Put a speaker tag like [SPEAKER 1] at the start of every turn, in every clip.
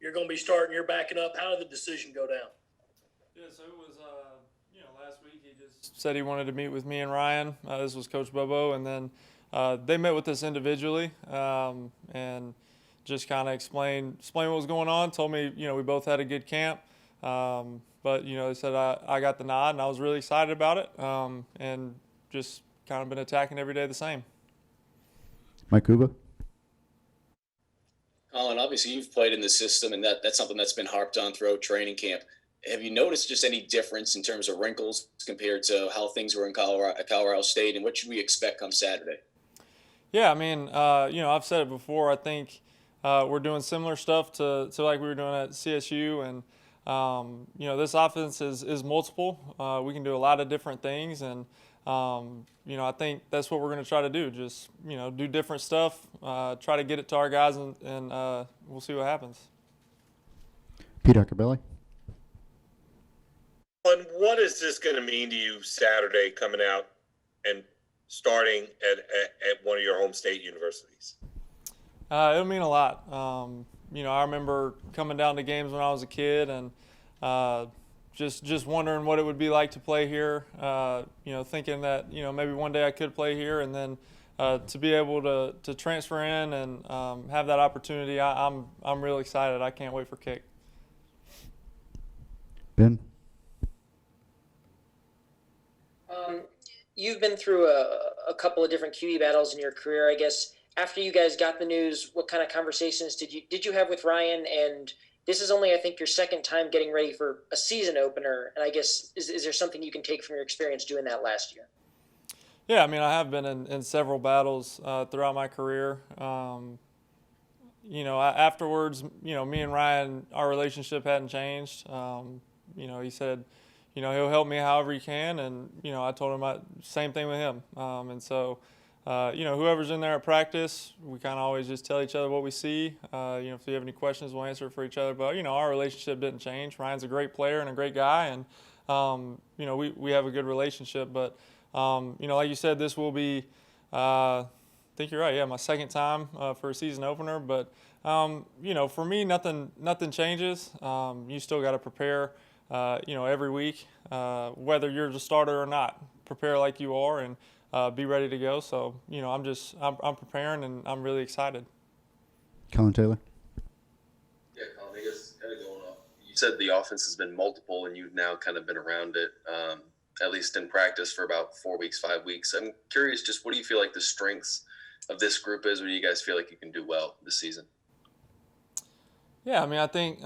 [SPEAKER 1] you're going to be starting, you're backing up. How did the decision go down?
[SPEAKER 2] Yeah, so it was, last week he just said he wanted to meet with me and Ryan. This was Coach Bobo, and then they met with us individually and just kind of explained what was going on. Told me, we both had a good camp, but they said I got the nod, and I was really excited about it, and just kind of been attacking every day the same.
[SPEAKER 3] Mike Kuba.
[SPEAKER 4] Collin, obviously you've played in the system, and that's something that's been harped on throughout training camp. Have you noticed just any difference in terms of wrinkles compared to how things were in Colorado State, and what should we expect come Saturday?
[SPEAKER 2] Yeah, I mean, I've said it before. I think we're doing similar stuff to like we were doing at CSU, and this offense is multiple. We can do a lot of different things, and I think that's what we're going to try to do. Just do different stuff, try to get it to our guys, and we'll see what happens.
[SPEAKER 3] Pete Ackerbelly.
[SPEAKER 5] And what is this going to mean to you Saturday coming out and starting at one of your home state universities?
[SPEAKER 2] It'll mean a lot. I remember coming down to games when I was a kid and just wondering what it would be like to play here, thinking that, maybe one day I could play here, and then to be able to transfer in and have that opportunity, I'm real excited. I can't wait for kick.
[SPEAKER 3] Ben?
[SPEAKER 6] You've been through a couple of different QB battles in your career. I guess after you guys got the news, what kind of conversations did you have with Ryan? And this is only, I think, your second time getting ready for a season opener. And I guess is there something you can take from your experience doing that last year?
[SPEAKER 2] Yeah, I mean, I have been in several battles throughout my career. Afterwards, me and Ryan, our relationship hadn't changed. He said, he'll help me however he can, and I told him same thing with him. And so, whoever's in there at practice, we kind of always just tell each other what we see. If you have any questions, we'll answer it for each other. But our relationship didn't change. Ryan's a great player and a great guy, and we have a good relationship. But like you said, this will be, I think you're right. Yeah, my second time for a season opener. But for me, nothing changes. You still got to prepare. Every week, whether you're the starter or not, prepare like you are and be ready to go. So, I'm preparing, and I'm really excited.
[SPEAKER 3] Collin Taylor.
[SPEAKER 7] Yeah, Collin, I guess kind of going off. You said the offense has been multiple, and you've now kind of been around it, at least in practice, for about 4 weeks, 5 weeks. I'm curious, just what do you feel like the strengths of this group is? What do you guys feel like you can do well this season?
[SPEAKER 2] Yeah, I mean, I think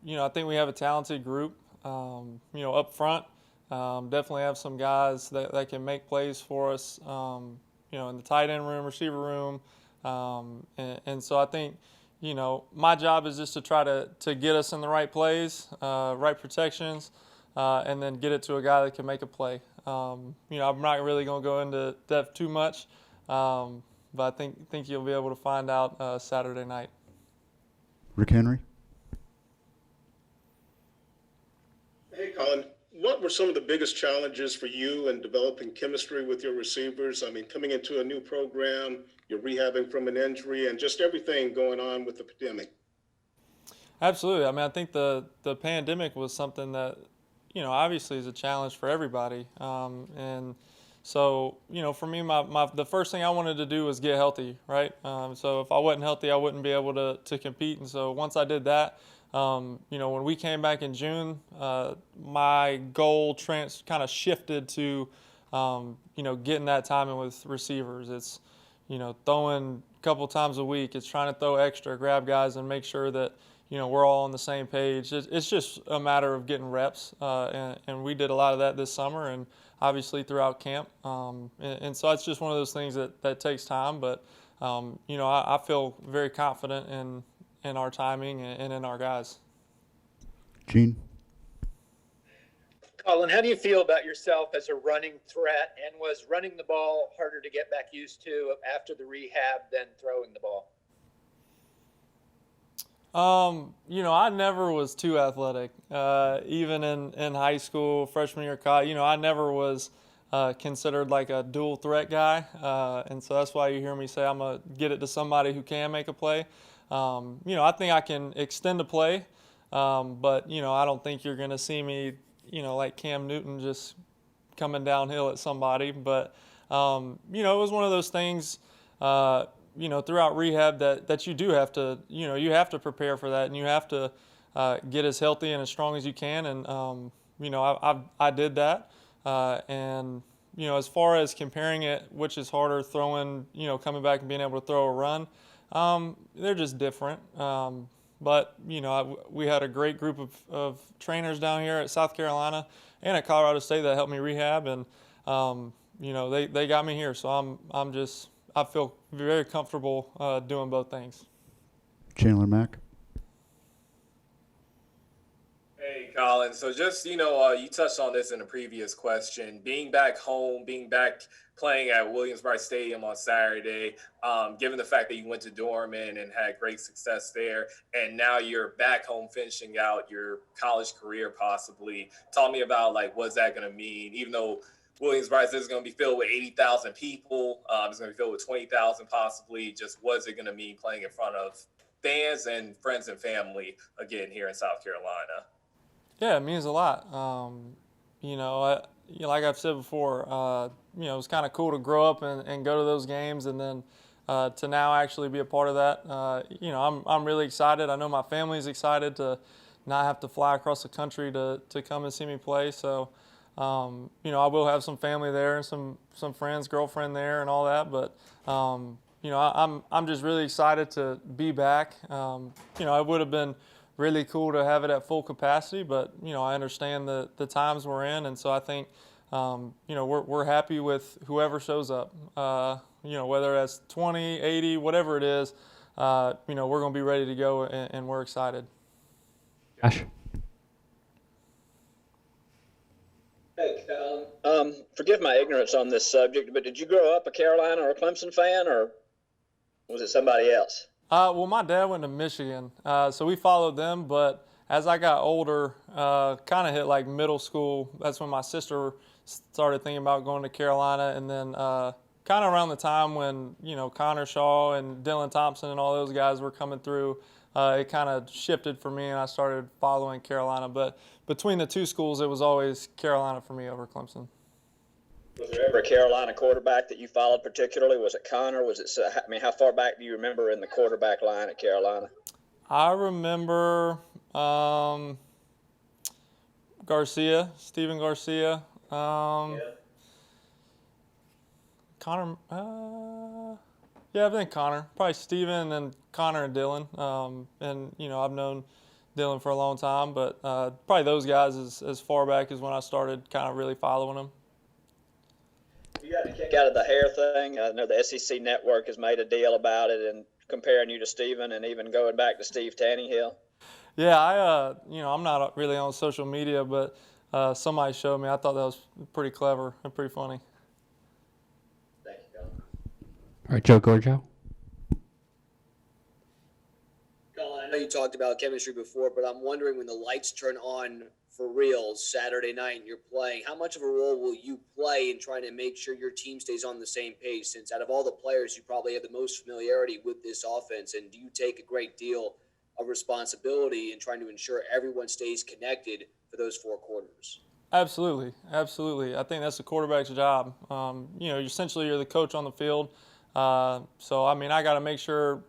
[SPEAKER 2] I think we have a talented group, up front. Definitely have some guys that can make plays for us, in the tight end room, receiver room. And so I think, my job is just to try to get us in the right plays, right protections, and then get it to a guy that can make a play. I'm not really going to go into depth too much, but I think you'll be able to find out Saturday night.
[SPEAKER 3] Rick Henry.
[SPEAKER 5] Hey, Collin, what were some of the biggest challenges for you in developing chemistry with your receivers? I mean, coming into a new program, you're rehabbing from an injury, and just everything going on with the pandemic.
[SPEAKER 2] Absolutely. I mean, I think the pandemic was something that, obviously is a challenge for everybody. And so, for me, the first thing I wanted to do was get healthy, right? So if I wasn't healthy, I wouldn't be able to compete. And so once I did that, when we came back in June, my goal kind of shifted to, getting that time in with receivers. It's, throwing a couple times a week. It's trying to throw extra, grab guys, and make sure that, we're all on the same page. It's just a matter of getting reps, and we did a lot of that this summer and obviously throughout camp. And so it's just one of those things that takes time. But, I feel very confident in our timing and in our guys.
[SPEAKER 3] Gene.
[SPEAKER 8] Collin, how do you feel about yourself as a running threat, and was running the ball harder to get back used to after the rehab than throwing the ball?
[SPEAKER 2] I never was too athletic. Even in high school, freshman year of college, I never was considered like a dual threat guy, and so that's why you hear me say I'm gonna get it to somebody who can make a play. I think I can extend a play, but I don't think you're gonna see me, like Cam Newton just coming downhill at somebody. But it was one of those things, throughout rehab that you do have to, you have to prepare for that, and you have to get as healthy and as strong as you can. And I did that. And as far as comparing it, which is harder, throwing, coming back and being able to throw a run, they're just different. But we had a great group of trainers down here at South Carolina and at Colorado State that helped me rehab, and they got me here. So I feel very comfortable doing both things.
[SPEAKER 3] Chandler Mack.
[SPEAKER 9] Hey, Collin. So just, you touched on this in a previous question. Being back home, being back playing at Williams-Brice Stadium on Saturday, given the fact that you went to Dorman and had great success there, and now you're back home finishing out your college career possibly. Tell me about, what's that going to mean? Even though Williams-Brice is going to be filled with 80,000 people, it's going to be filled with 20,000 possibly. Just what's it going to mean playing in front of fans and friends and family again here in South Carolina?
[SPEAKER 2] Yeah, it means a lot. Like I've said before, it was kind of cool to grow up and go to those games, and then to now actually be a part of that. I'm really excited. I know my family's excited to not have to fly across the country to come and see me play. So, I will have some family there and some friends, girlfriend there, and all that. But I'm just really excited to be back. It would have been really cool to have it at full capacity, but I understand the times we're in, and so I think we're happy with whoever shows up. Whether that's 20, 80, whatever it is, we're going to be ready to go, and we're excited.
[SPEAKER 3] Josh.
[SPEAKER 10] Hey, Collin. Forgive my ignorance on this subject, but did you grow up a Carolina or a Clemson fan, or was it somebody else?
[SPEAKER 2] Well, my dad went to Michigan, so we followed them. But as I got older, kind of hit like middle school, that's when my sister started thinking about going to Carolina. And then kind of around the time when, Connor Shaw and Dylan Thompson and all those guys were coming through, it kind of shifted for me, and I started following Carolina. But between the two schools, it was always Carolina for me over Clemson.
[SPEAKER 10] Was there ever a Carolina quarterback that you followed particularly? Was it Connor? Was it? How far back do you remember in the quarterback line at Carolina?
[SPEAKER 2] I remember Garcia, Steven Garcia. Connor. I think Connor. Probably Steven, and Connor and Dylan. I've known Dylan for a long time, but probably those guys as far back as when I started kind of really following them.
[SPEAKER 10] You got a kick out of the hair thing. I know the SEC Network has made a deal about it and comparing you to Steven, and even going back to Steve Tannehill.
[SPEAKER 2] Yeah, I'm not really on social media, but somebody showed me. I thought that was pretty clever and pretty funny.
[SPEAKER 10] Thank you, Collin.
[SPEAKER 3] All right, Joe Gorgio.
[SPEAKER 11] Collin, I know you talked about chemistry before, but I'm wondering when the lights turn on for real Saturday night and you're playing, how much of a role will you play in trying to make sure your team stays on the same page, since out of all the players you probably have the most familiarity with this offense, and do you take a great deal of responsibility in trying to ensure everyone stays connected for those four quarters?
[SPEAKER 2] Absolutely. I think that's the quarterback's job. Essentially you're the coach on the field. So I got to make sure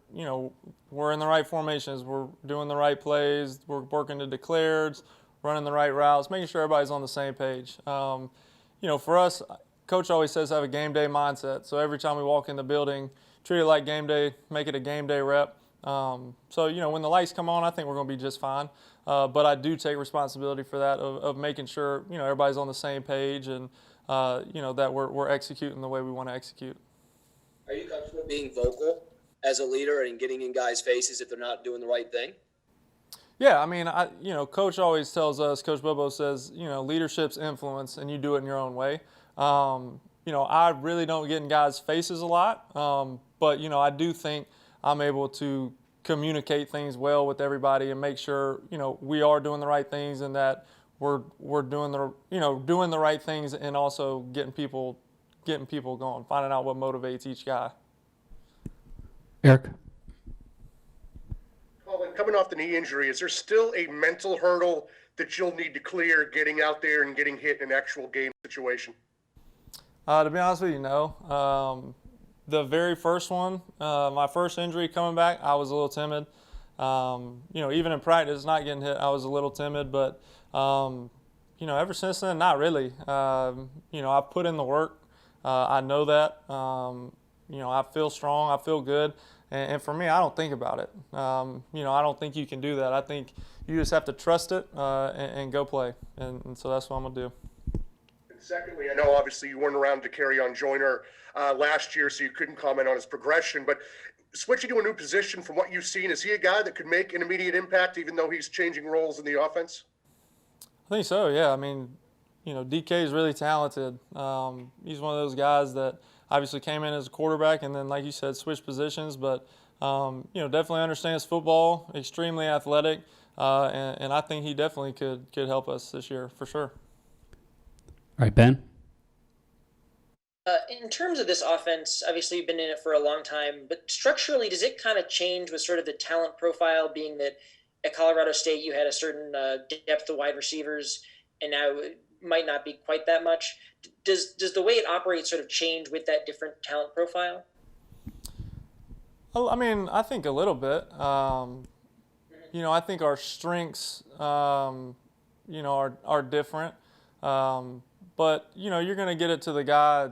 [SPEAKER 2] we're in the right formations, we're doing the right plays, we're working the declareds, running the right routes, making sure everybody's on the same page. For us, Coach always says have a game day mindset. So every time we walk in the building, treat it like game day, make it a game day rep. When the lights come on, I think we're going to be just fine. But I do take responsibility for that, of making sure, everybody's on the same page, and, that we're executing the way we want to execute.
[SPEAKER 11] Are you comfortable being vocal as a leader and getting in guys' faces if they're not doing the right thing?
[SPEAKER 2] Yeah, Coach always tells us, Coach Bobo says, leadership's influence, and you do it in your own way. I really don't get in guys' faces a lot, but, I do think I'm able to communicate things well with everybody and make sure, we are doing the right things, and that we're doing doing the right things and also getting people going, finding out what motivates each guy.
[SPEAKER 3] Eric.
[SPEAKER 12] Collin, coming off the knee injury, is there still a mental hurdle that you'll need to clear getting out there and getting hit in an actual game situation?
[SPEAKER 2] To be honest with you, no. The very first one, my first injury coming back, I was a little timid. Even in practice, not getting hit, I was a little timid. But, ever since then, not really. I've put in the work. I know that. I feel strong. I feel good. And for me, I don't think about it. I don't think you can do that. I think you just have to trust it and go play. And so that's what I'm going to do.
[SPEAKER 12] And secondly, I know obviously you weren't around to carry on Joyner last year, so you couldn't comment on his progression. But switching to a new position, from what you've seen, is he a guy that could make an immediate impact even though he's changing roles in the offense?
[SPEAKER 2] I think so, yeah. I mean, DK is really talented. He's one of those guys that obviously came in as a quarterback and then, like you said, switched positions. But, definitely understands football, extremely athletic, and I think he definitely could help us this year for sure.
[SPEAKER 3] All right, Ben.
[SPEAKER 6] In terms of this offense, obviously you've been in it for a long time, but structurally, does it kind of change with sort of the talent profile, being that at Colorado State you had a certain depth of wide receivers, and now it might not be quite that much? Does the way it operates sort of change with that different talent profile?
[SPEAKER 2] I mean, I think a little bit. I think our strengths, are different. But, you're going to get it to the guy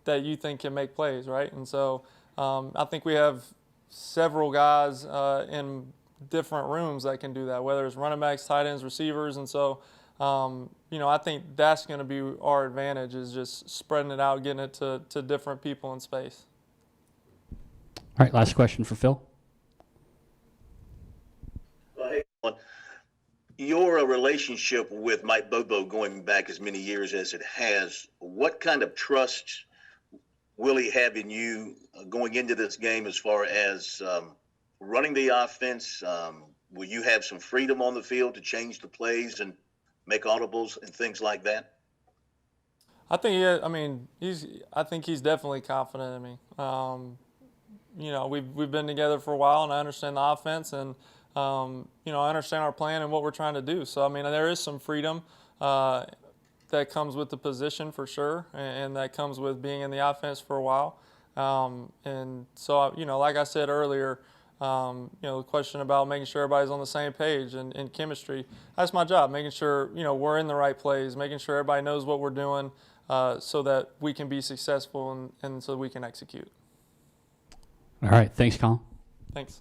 [SPEAKER 2] that you think can make plays, right? And so I think we have several guys in different rooms that can do that, whether it's running backs, tight ends, receivers. And so, I think that's going to be our advantage, is just spreading it out, getting it to different people in space.
[SPEAKER 3] All right, last question for Phil.
[SPEAKER 13] Your relationship with Mike Bobo going back as many years as it has, what kind of trust will he have in you going into this game as far as running the offense? Will you have some freedom on the field to change the plays and make audibles and things like that?
[SPEAKER 2] I think he's definitely confident in me. We've been together for a while, and I understand the offense, and I understand our plan and what we're trying to do. So, there is some freedom that comes with the position for sure, and that comes with being in the offense for a while. And so, like I said earlier, the question about making sure everybody's on the same page and chemistry, that's my job, making sure, we're in the right plays, making sure everybody knows what we're doing so that we can be successful and so we can execute.
[SPEAKER 3] All right. Thanks, Collin.
[SPEAKER 2] Thanks.